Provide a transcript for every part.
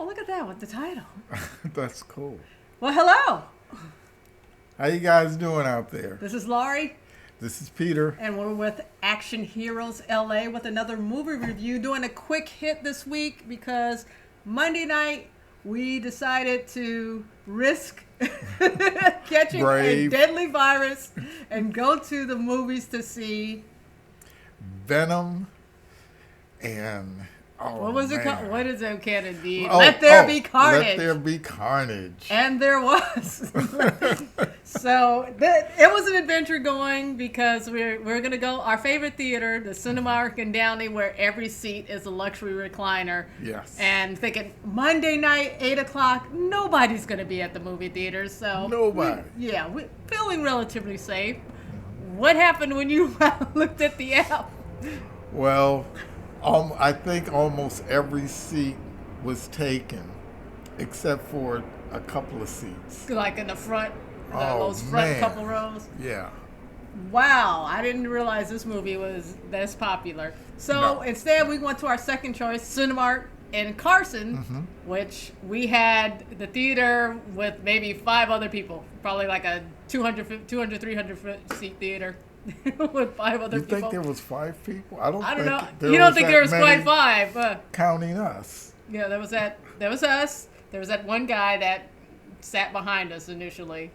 Oh, look at that with the title. That's cool. Well, hello. How you guys doing out there? This is Laurie. This is Peter. And we're with Action Heroes LA with another movie review. Doing a quick hit this week because Monday night we decided to risk catching a deadly virus and go to the movies to see Venom and what was it called? What is it, Kennedy? Let There Be Carnage. Let There Be Carnage. And there was. So it was an adventure going because we're going to go our favorite theater, the Cinemark in Downey, where every seat is a luxury recliner. Yes. And thinking Monday night, 8 o'clock, nobody's going to be at the movie theaters. So nobody. We're feeling relatively safe. What happened when you looked at the app? Well, I think almost every seat was taken, except for a couple of seats. Like in the front, those front couple rows? Yeah. Wow, I didn't realize this movie was this popular. So instead, we went to our second choice, Cinemark in Carson, which we had the theater with maybe 5 other people, probably like a 200, 300 seat theater. With 5 other people. You think there was 5 people? I don't know. You don't think there was quite 5? Counting us. Yeah, there was us. There was that one guy that sat behind us initially.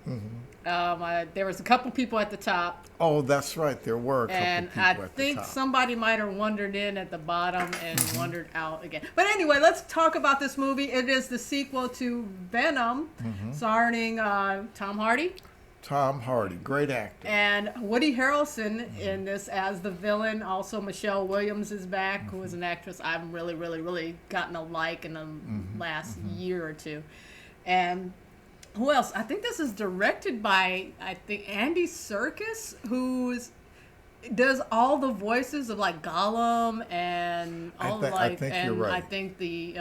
There was a couple people at the top. Oh, that's right. There were a couple and people at the top. And I think somebody might have wandered in at the bottom and wandered out again. But anyway, let's talk about this movie. It is the sequel to Venom, starring Tom Hardy. Tom Hardy, great actor. And Woody Harrelson in this as the villain. Also, Michelle Williams is back, who is an actress I've really gotten to like in the last year or two. And who else? I think this is directed by, Andy Serkis, who does all the voices of like Gollum and all I think you're right. I think the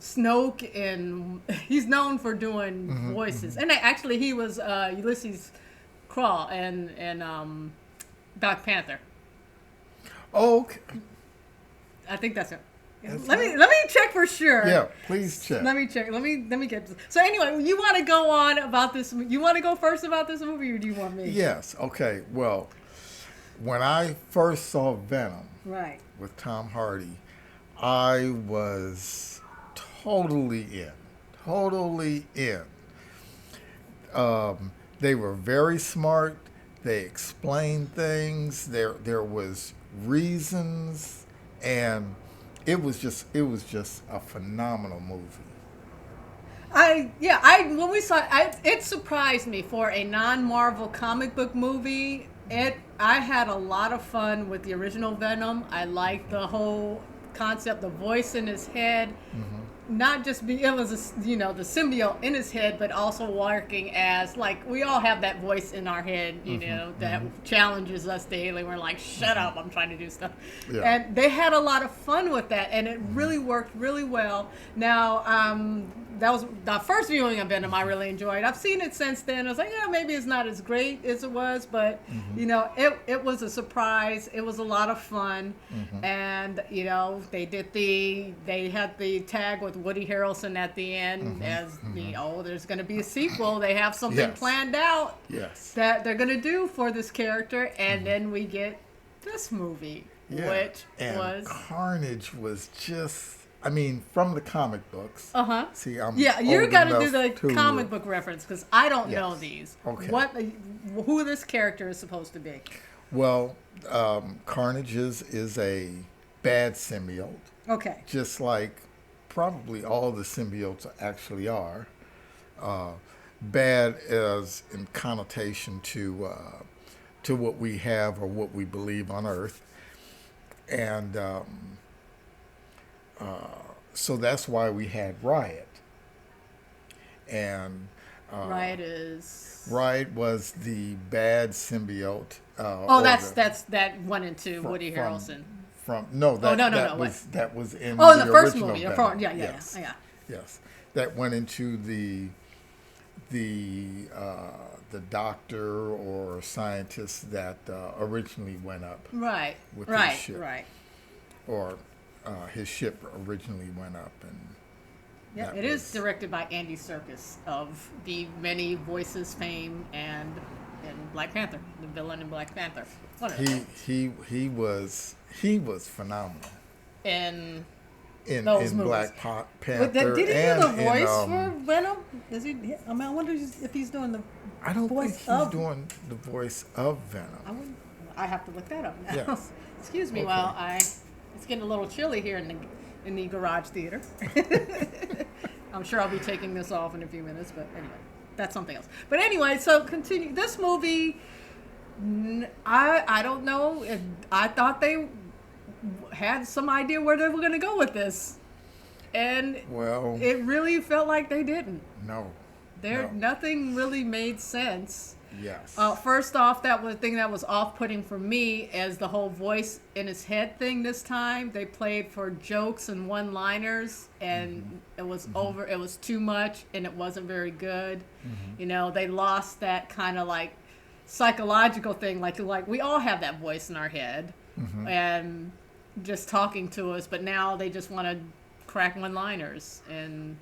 Snoke, and he's known for doing voices. And actually, he was Ulysses Crawl and Black Panther. Oh, okay. I think that's it. Let me check for sure. Yeah, please check. Let me check. Let me get this. So anyway, you want to go on about this? You want to go first about this movie, or do you want me? Yes. Okay. Well, when I first saw Venom, with Tom Hardy, I was totally in. They were very smart. They explained things. There was reasons, and it was just a phenomenal movie. When we saw it, it surprised me for a non-Marvel comic book movie. I had a lot of fun with the original Venom. I liked the whole concept, the voice in his head. Not just it was the symbiote in his head, but also working as, like, we all have that voice in our head, that challenges us daily. We're like, shut up, I'm trying to do stuff. Yeah. And they had a lot of fun with that, and it really worked really well. Now, that was the first viewing of Venom I really enjoyed. I've seen it since then. I was like, maybe it's not as great as it was, but it was a surprise. It was a lot of fun, and they had the tag with Woody Harrelson at the end as there's going to be a sequel. They have something planned out that they're going to do for this character, and then we get this movie, which was Carnage was just. I mean, from the comic books. See, you're gonna do the comic book reference because I don't know these. Okay. Who this character is supposed to be? Well, Carnage is a bad symbiote. Okay. Just like probably all the symbiotes actually are. Bad as in connotation to what we have or what we believe on Earth, and. So that's why we had Riot. And Riot was the bad symbiote. That's that went into Woody Harrelson. That was in the first original movie. Venom. Yes. That went into the doctor or scientist that originally went up. With his ship. Or his ship originally went up, Yeah, That it is was- directed by Andy Serkis of the Many Voices fame and Black Panther, the villain in Black Panther. One of them. He was phenomenal In in those Black movies. Panther. Did he do and the voice in, for Venom? Does he? I mean, I wonder if he's doing the I don't think voice he's of. doing the voice of Venom. I have to look that up now. Yes. Excuse me Okay. while it's getting a little chilly here in the garage theater. I'm sure I'll be taking this off in a few minutes, but anyway, that's something else. But anyway, so continue. This movie, I don't know. I thought they had some idea where they were going to go with this, and Well, it really felt like they didn't. no. Nothing really made sense. Yes. First off, that was the thing that was off-putting for me as the whole voice in his head thing this time. They played for jokes and one-liners, and it was over. It was too much, and it wasn't very good. You know, they lost that kind of like psychological thing. Like we all have that voice in our head, and just talking to us. But now they just want to crack one-liners, and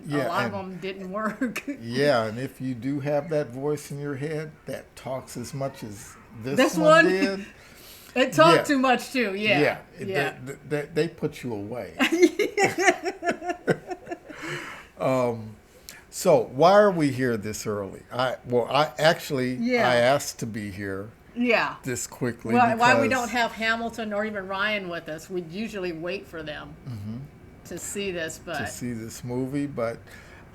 a lot of them didn't work. Yeah, and if you do have that voice in your head that talks as much as This one one? did, It talked Yeah. too much too. Yeah. They put you away. So why are we here this early? I asked to be here Yeah. this quickly. Why we because- don't have Hamilton or even Ryan with us? We usually wait for them to see this, but to see this movie, but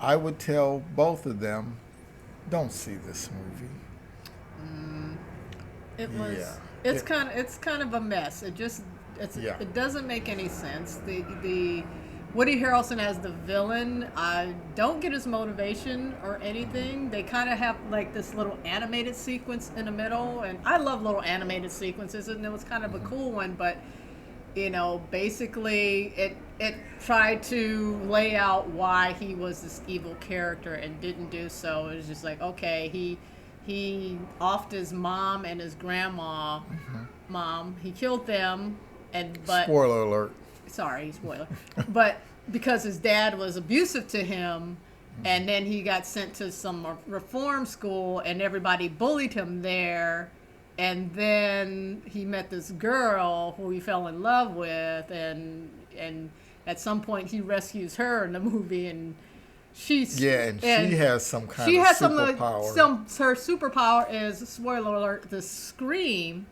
I would tell both of them, don't see this movie. it was. Yeah. It's kind of a mess. It doesn't make any sense. The Woody Harrelson as the villain, I don't get his motivation or anything. They kind of have like this little animated sequence in the middle, and I love little animated sequences, and it was kind of a cool one, but you know, basically it tried to lay out why he was this evil character and didn't do so. It was just like, okay, he offed his mom and his grandma mom. He killed them, but Spoiler alert. sorry, spoiler. But because his dad was abusive to him, and then he got sent to some reform school, and everybody bullied him there. And then he met this girl who he fell in love with, and at some point he rescues her in the movie, and she has some kind of superpower. Her superpower is, spoiler alert, the scream,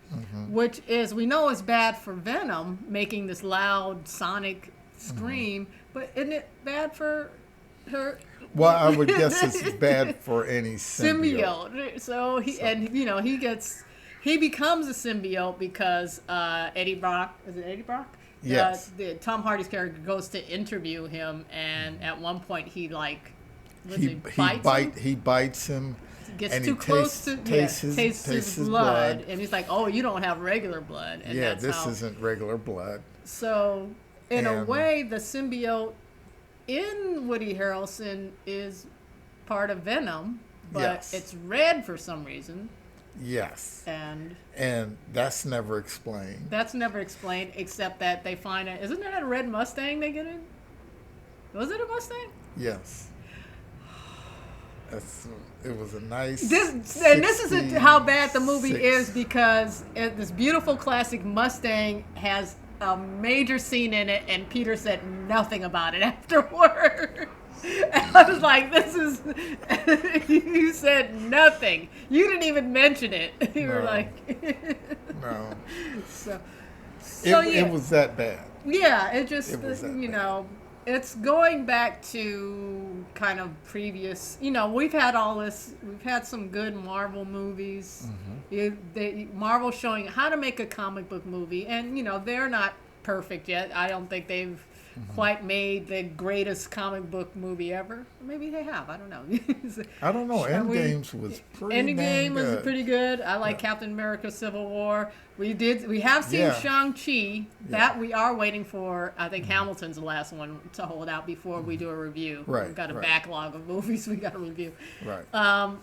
which is, we know is bad for Venom, making this loud sonic scream, but isn't it bad for her? Well, I would guess it's bad for any symbiote. So he becomes a symbiote because Eddie Brock, is it Eddie Brock? Yes. Tom Hardy's character goes to interview him, and at one point he bites him. Gets and too close to tastes his blood, and he's like, "Oh, you don't have regular blood." And this isn't regular blood. So, in a way, the symbiote in Woody Harrelson is part of Venom, but it's red for some reason. Yes. And that's never explained. That's never explained, except that they find it. Isn't that a red Mustang they get in? Was it a Mustang? Yes. It was a nice. This is how bad the movie is, because this beautiful classic Mustang has a major scene in it, and Peter said nothing about it afterward. And I was like, "This is." You said nothing. You didn't even mention it. You were like, "No." So it was that bad. Yeah, it's going back to kind of previous. We've had some good Marvel movies. Marvel showing how to make a comic book movie, and they're not perfect yet. I don't think they've quite made the greatest comic book movie ever. Maybe they have. I don't know. Endgame was pretty Endgame was good. Pretty good. I like Captain America: Civil War. We have seen Shang-Chi. That we are waiting for. I think Hamilton's the last one to hold out before we do a review. Right. We've got a backlog of movies we got to review. Right.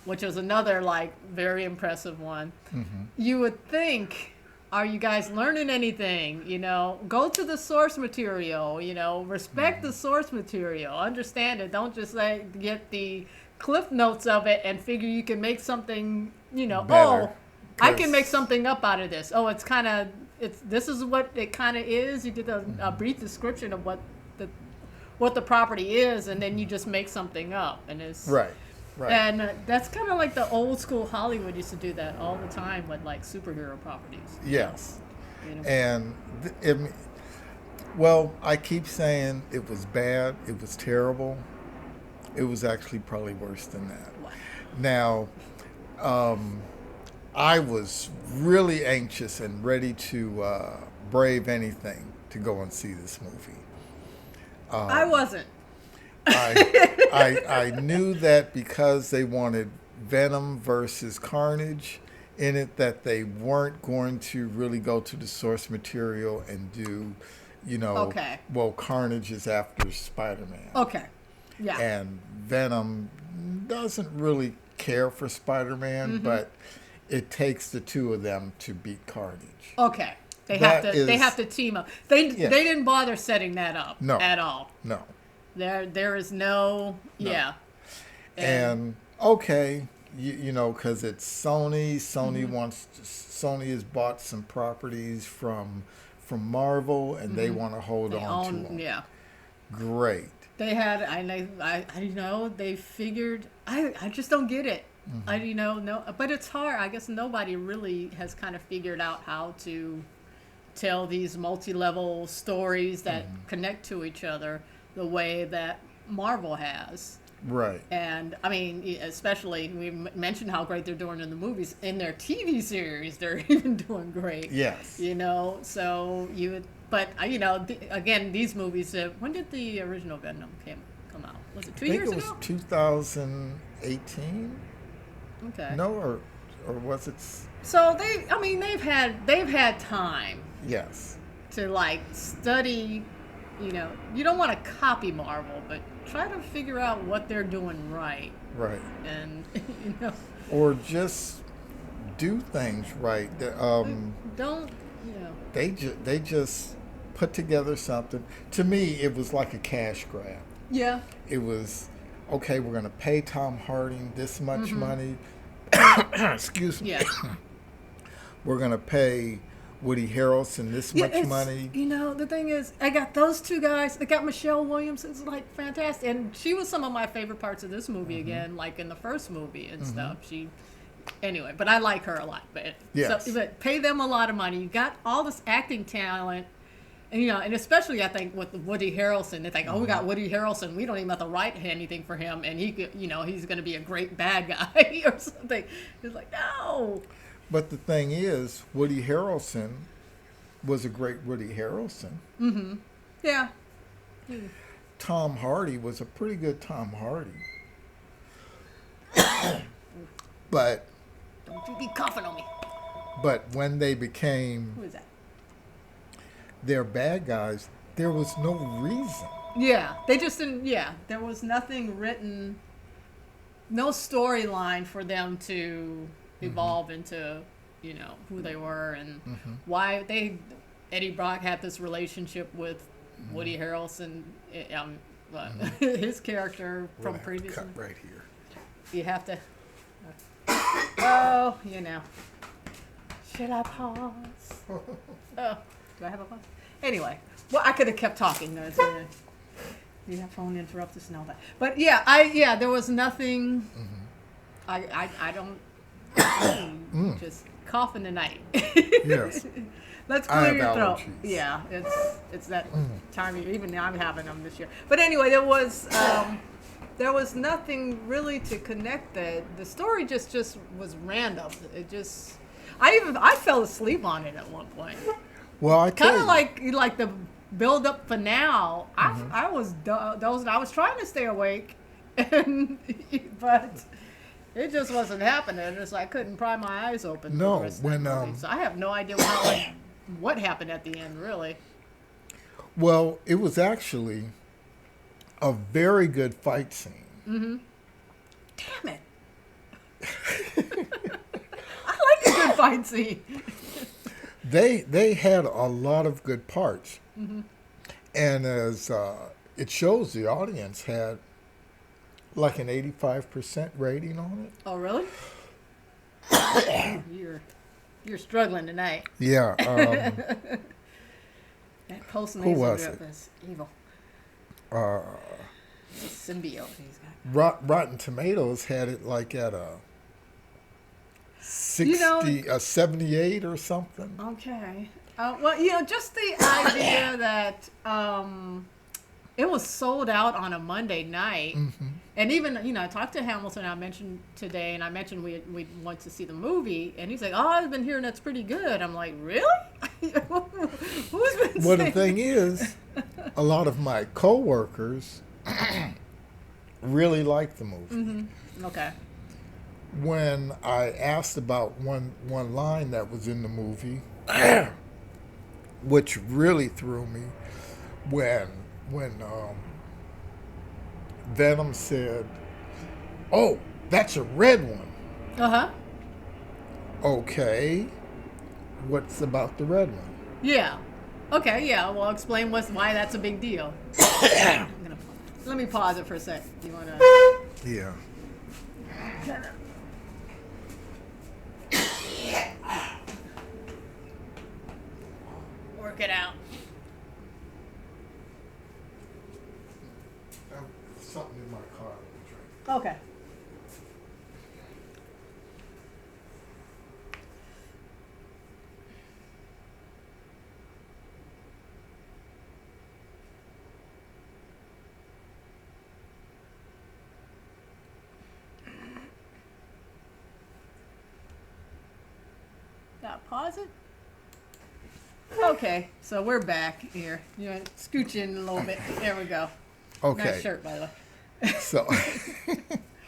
Which is another very impressive one. You would think Are you guys learning anything? Go to the source material. Respect the source material. Understand it. Don't just get the cliff notes of it and figure you can make something. Better, I can make something up out of this. Oh, this is what it kind of is. You get a brief description of what the property is, and then you just make something up, and it's right. And that's kind of like the old school Hollywood used to do that all the time with like superhero properties. Yes. And well, I keep saying it was bad, it was terrible. It was actually probably worse than that. Wow. Now, I was really anxious and ready to brave anything to go and see this movie. I wasn't. I knew that because they wanted Venom versus Carnage in it, that they weren't going to really go to the source material and do, Okay. Well, Carnage is after Spider-Man. Okay. Yeah. And Venom doesn't really care for Spider-Man, but it takes the two of them to beat Carnage. Okay. They have to team up. They didn't bother setting that up at all. No. There is no. Yeah. And okay, because it's Sony. Sony has bought some properties from Marvel, and they want to hold on to them. Yeah. Great. They had. They figured. I just don't get it. No. But it's hard. I guess nobody really has kind of figured out how to tell these multi-level stories that connect to each other the way that Marvel has. Right. And I mean, especially we mentioned how great they're doing in the movies. In their TV series, they're even doing great. Yes. So you would, but again, these movies. When did the original Venom come out? Was it 2 years ago? I think it was 2018. Okay. No, or was it? So they've had time. Yes. To study. You don't want to copy Marvel, but try to figure out what they're doing right. Right. And, Or just do things right. They just put together something. To me, it was like a cash grab. Yeah. It was, okay, we're going to pay Tom Hardy this much money. Excuse me. Yeah. We're going to pay Woody Harrelson this much money. The thing is, I got those two guys. I got Michelle Williams. It's fantastic, and she was some of my favorite parts of this movie again, like in the first movie and stuff. Anyway, but I like her a lot. But but pay them a lot of money. You got all this acting talent, and and especially I think with Woody Harrelson, they think, oh, we got Woody Harrelson. We don't even have to write anything for him, and he could, he's going to be a great bad guy or something. It's like, no. But the thing is, Woody Harrelson was a great Woody Harrelson. Mm-hmm. Yeah. Tom Hardy was a pretty good Tom Hardy. But don't you be coughing on me. But when they became Who is that? Their bad guys, there was no reason. Yeah, they just didn't. Yeah, there was nothing written, no storyline for them to evolve into, who they were and why Eddie Brock had this relationship with Woody Harrelson, his character from previous. Cut right here. You have to. Oh, Should I pause? Oh, do I have a pause? Anyway, well, I could have kept talking. You have phone interrupts and all that. But there was nothing. I don't. Just coughing tonight. Yes. Let's clear your throat. Allergies. Yeah, it's that time. Even now, I'm having them this year. But anyway, there was nothing really to connect that. The story just was random. It just. I fell asleep on it at one point. Well, I kind of like the build up for now. I was trying to stay awake, but. It just wasn't happening. It's like I couldn't pry my eyes open. No, so I have no idea what happened at the end, really. Well, it was actually a very good fight scene. Mm-hmm. Damn it! I like a good fight scene. They had a lot of good parts, Mm-hmm. and as it shows, the audience had like an 85% rating on it. Oh, really? You're struggling tonight. Yeah. That post-nasal Who was drip it? is evil. Uh, It's a symbiote he's got. Rotten Tomatoes had it like at a 60, a 78 or something. Okay. Well, just the idea that it was sold out on a Monday night. Mm-hmm. And even, I talked to Hamilton, I mentioned today, and I mentioned we went to see the movie, and he's like, oh, I've been hearing that's pretty good. I'm like, really? Who's been Well, saying the thing is, a lot of my coworkers really liked the movie. Mm-hmm. Okay. When I asked about one line that was in the movie, which really threw me, when Venom said, "Oh, that's a red one." Uh-huh. Okay, what's about the red one? Yeah. Okay, yeah. Well, explain why that's a big deal. Let me pause it for a sec. You want to... Yeah. Work it out. Something in my car. Okay. Pause it. Okay, so we're back here. You want to scooch in a little bit. There we go. Okay. Nice shirt, by the way. So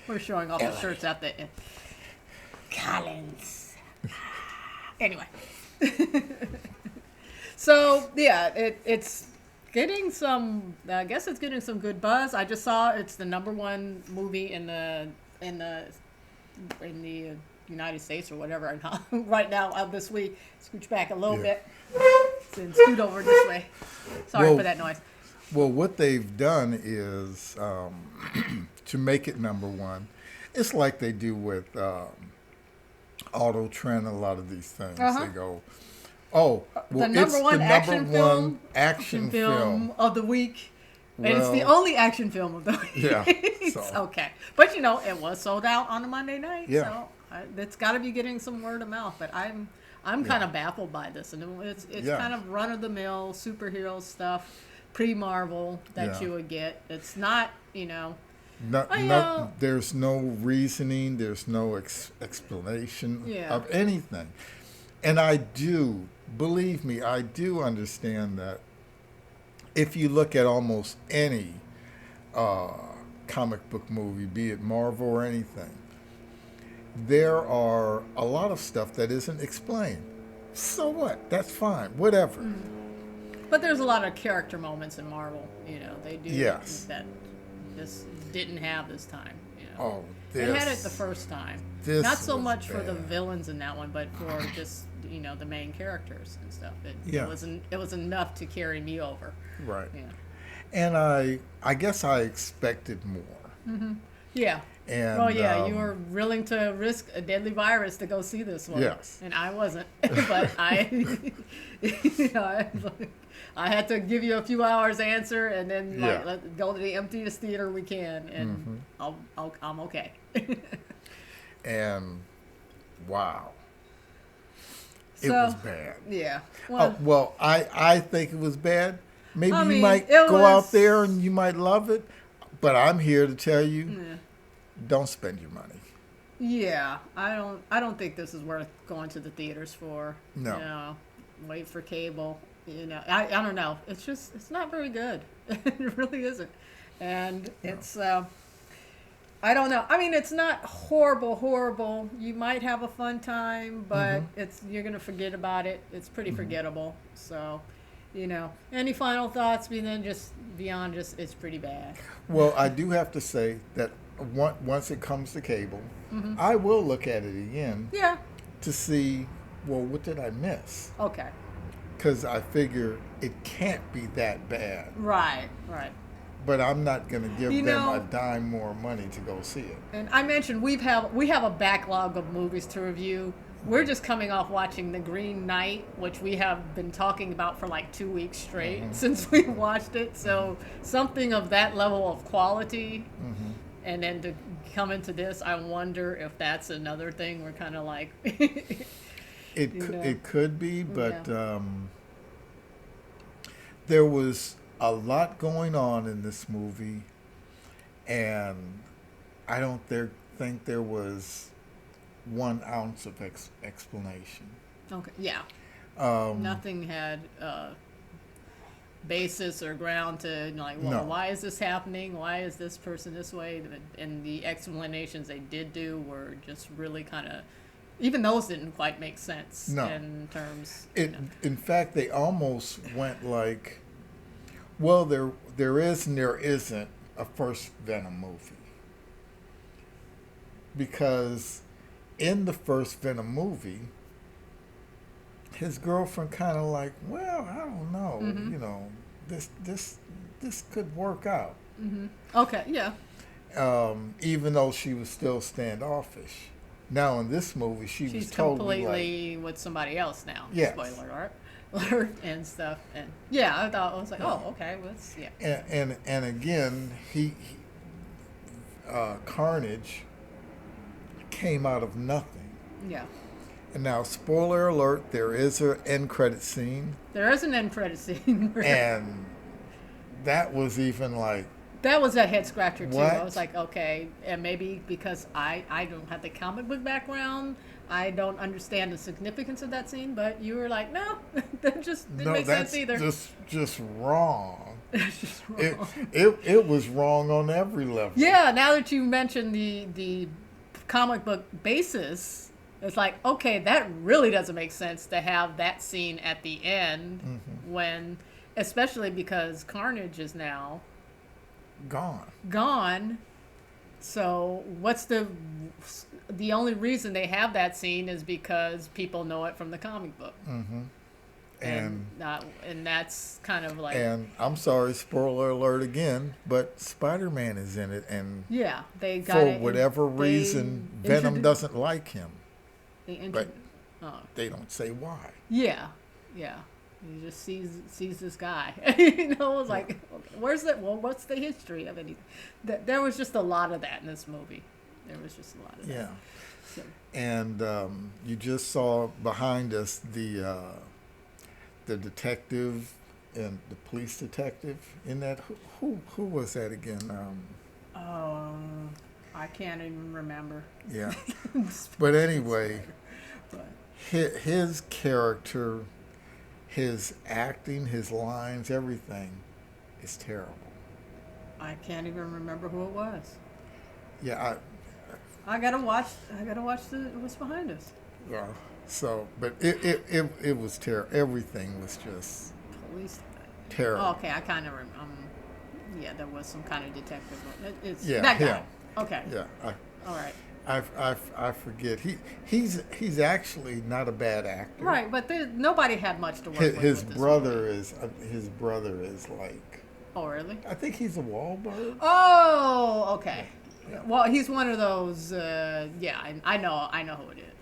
We're showing off the shirts out there. Collins. Anyway. So, yeah, it's getting some, I guess it's getting some good buzz. I just saw it's the #1 movie in the United States or whatever. And right now, this week, scooch back a little bit and scoot over this way. Sorry for that noise. Well, what they've done is to make it #1. It's like they do with Auto Trend, a lot of these things. Uh-huh. They go, oh, well, the it's #1 the action film of the week. And it's the Well, only action film of the week. Yeah, It's so. okay. But, it was sold out on a Monday night. Yeah. So it's got to be getting some word of mouth. But I'm kind of baffled by this. And it's kind of run-of-the-mill superhero stuff, pre-Marvel that you would get. It's not, there's no reasoning, there's no explanation of anything. And believe me, I do understand that if you look at almost any comic book movie, be it Marvel or anything, there are a lot of stuff that isn't explained. So what? That's fine. Whatever. But there's a lot of character moments in Marvel. They do that this didn't have this time. Oh, they had it the first time. Not so much for the bad. villains in that one, but for just the main characters and stuff. It was enough to carry me over. Right. Yeah. And I guess I expected more. Mm-hmm. Yeah. And, you were willing to risk a deadly virus to go see this one. Yes. And I wasn't. But I had to give you a few hours answer and then let's go to the emptiest theater we can, and I'm okay. And wow. It So, was bad. Yeah. Well, I think it was bad. Maybe you might it go was- out there and you might love it, but I'm here to tell you, don't spend your money. Yeah, I don't think this is worth going to the theaters for. No. Wait for cable. I don't know. It's not very good. It really isn't. And it's I don't know. I mean, it's not horrible. You might have a fun time, but you're gonna forget about it. It's pretty forgettable. So, any final thoughts beyond just it's pretty bad. Well, I do have to say that once it comes to cable, I will look at it again Yeah. to see well, what did I miss? Okay. Because I figure it can't be that bad. Right. But I'm not going to give them a dime more money to go see it. And I mentioned we have a backlog of movies to review. We're just coming off watching The Green Knight, which we have been talking about for like 2 weeks straight since we watched it. So something of that level of quality. And then to come into this, I wonder if that's another thing. We're kind of like... It could be, but there was a lot going on in this movie, and I don't think there was 1 ounce of explanation. Okay, yeah. Nothing had basis or ground to why is this happening? Why is this person this way? And the explanations they did do were just really kind of, even those didn't quite make sense in terms. In fact, they almost went like, well, there is and there isn't a first Venom movie. Because in the first Venom movie, his girlfriend kind of like, well, I don't know, this could work out. Okay, yeah. Even though she was still standoffish. Now in this movie, she's totally completely with somebody else now. Yes. Spoiler alert and stuff. And yeah, I was like, oh, okay, let's And again, he Carnage came out of nothing. Yeah. And now, spoiler alert, there is an end credit scene. There is an end credit scene. And that was even like... That was a head scratcher, too. What? I was like, okay, and maybe because I don't have the comic book background, I don't understand the significance of that scene, but you were like, no, that just didn't make sense either. Just wrong. It's just wrong. It was wrong on every level. Yeah, now that you mentioned the comic book basis, it's like, okay, that really doesn't make sense to have that scene at the end when, especially because Carnage is now gone. So what's the only reason they have that scene is because people know it from the comic book. And that's kind of like... And I'm sorry, spoiler alert again, but Spider-Man is in it, and yeah, they got for whatever reason, Venom doesn't like him. But they don't say why. Yeah. He just sees this guy. It was like, where's that? Well, what's the history of anything? There was just a lot of that in this movie. There was just a lot of that. Yeah. So. And you just saw behind us the detective and the police detective in that. Who was that again? I can't even remember. Yeah. But anyway, his character, his acting, his lines, everything is terrible. I can't even remember who it was. Yeah, I gotta watch what's behind us. Yeah. So, but it was terrible. Everything was just terrible. Oh, okay, I kind of remember. Yeah, there was some kind of detective. It's that guy. Yeah. Okay. Yeah. All right. I forget. He's actually not a bad actor. Right, but nobody had much to work with. His brother is like. Oh, really? I think he's a Wahlberg. Oh, okay. Yeah. Well, he's one of those. Yeah, I know who it is.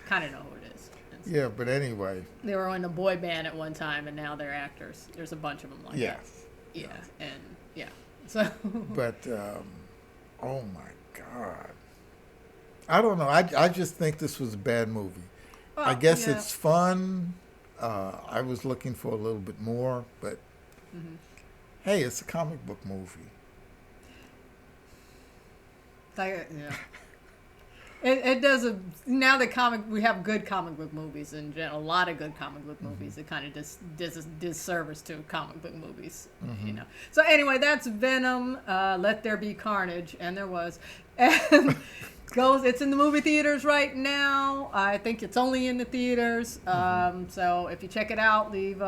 Kind of know who it is. Yeah, but anyway. They were in a boy band at one time, and now they're actors. There's a bunch of them like that. Yes. Yeah, and yeah. So. But oh my God. I don't know. I just think this was a bad movie. Well, I guess it's fun. I was looking for a little bit more, but hey, it's a comic book movie. Yeah. It does now we have good comic book movies and a lot of good comic book movies. It kind of does a disservice to comic book movies, So anyway, that's Venom. Let There Be Carnage, and there was. And it's in the movie theaters right now. I think it's only in the theaters. So if you check it out, leave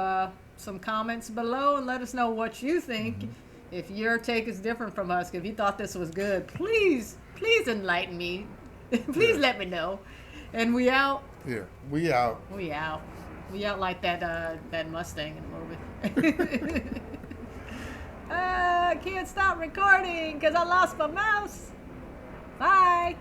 some comments below and let us know what you think. If your take is different from us, if you thought this was good, please enlighten me. Please let me know. And we out. Yeah, we out. We out. We out like that Mustang in the movie. I can't stop recording because I lost my mouse. Bye.